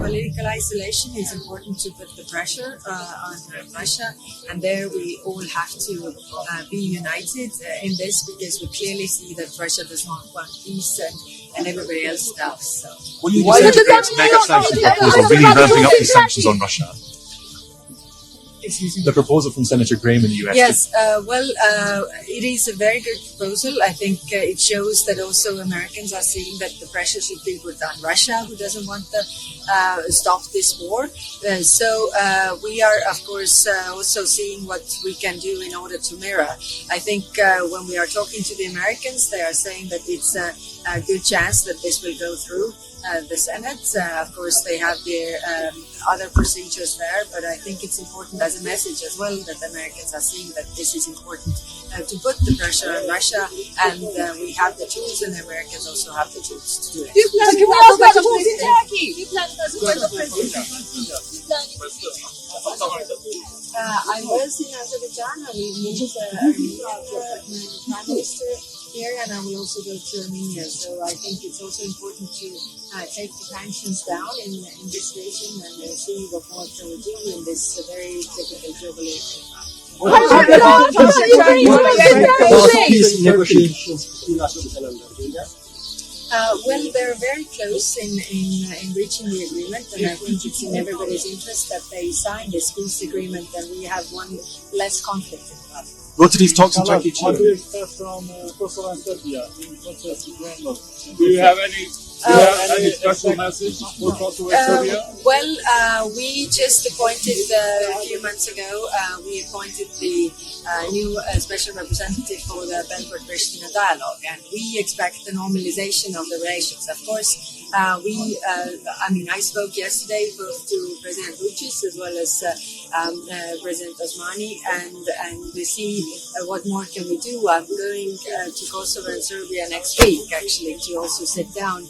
political isolation, it's important to put the pressure on Russia, and there we all have to be united in this, because we clearly see that Russia does not want peace, and everybody else does. So. Will you disintegrate mega sanctions proposal, really ramping up these sanctions on Russia? The proposal from Senator Graham in the US. Yes, it is a very good proposal. I think it shows that also Americans are seeing that the pressure should be put on Russia, who doesn't want to stop this war. So we are, of course, also seeing what we can do in order to mirror. I think when we are talking to the Americans, they are saying that it's a good chance that this will go through the Senate. Of course, they have their other procedures there, but I think it's important as a message as well that Americans are seeing that this is important to put the pressure on Russia, and we have the tools, and Americans also have the tools to do it. Can we ask about the talks in Turkey? I was in Azerbaijan. I will meet the Prime Minister here, and I will also go to Armenia. So I think it's also important to take the tensions down in this region and see what more can we do in this very difficult global area. Well, they're very close in reaching the agreement, and I think it's in everybody's interest that they sign this peace agreement, and we have one less conflict in the world. Go to these talks in Turkey too. What do you expect from Kosovo and Serbia in protest to Ukraine? Do you have any special message for Kosovo and Serbia? Well, we just appointed a few months ago. We appointed the new special representative for the Belgrade-Pristina dialogue, and we expect the normalization of the relations. Of course, I spoke yesterday both to President Vučić as well as President Osmani, and we see what more can we do. I'm going to Kosovo and Serbia next week, actually, to also sit down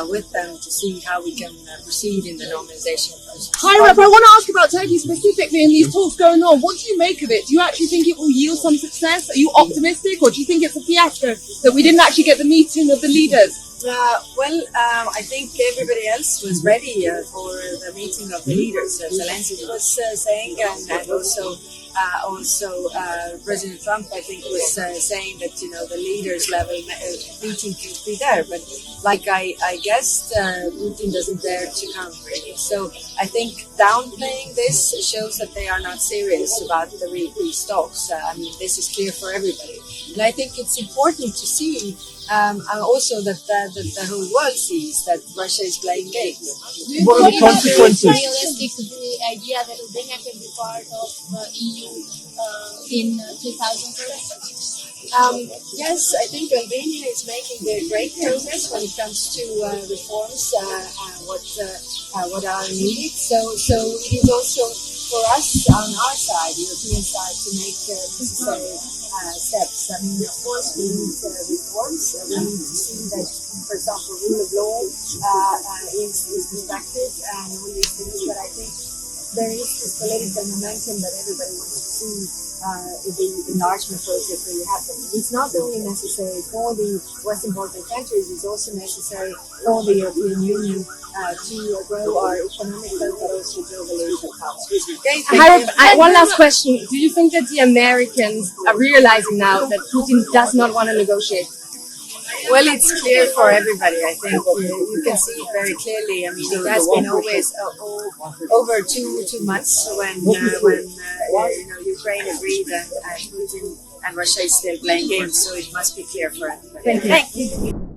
with them to see how we can proceed in the normalization process. Hi, Rep, I want to ask about Turkey specifically and these talks going on. What do you make of it? Do you actually think it will yield some success? Are you optimistic, or do you think it's a fiasco that we didn't actually get the meeting of the leaders? I think everybody else was ready for the meeting of the leaders. Zelensky was saying, and also President Trump, I think, was saying that the leaders level meeting could be there. But like I guessed, Putin doesn't dare to come really. So I think downplaying this shows that they are not serious about the peace talks. This is clear for everybody, and I think it's important to see. Also that the whole world sees that Russia is playing games. What are the consequences? Realistic the idea that Albania can be part of the EU in 2030? Yes, I think Albania is making great progress when it comes to reforms. What are needed. So it is also for us on our side, European side, to make necessary steps. Of course, we need reforms. We need to see that, for example, rule of law is respected and all these things. But I think there is this political momentum that everybody wants to see the enlargement process really happen. It's not only necessary for the Western Balkan countries; it's also necessary for the European Union to grow our economic growth, but also globally. One last question. Do you think that the Americans are realizing now that Putin does not want to negotiate? Well, it's clear for everybody. I think you can see it very clearly. It has been always over two months when Ukraine agreed and Putin and Russia is still playing games. So it must be clear for everybody. Thank you.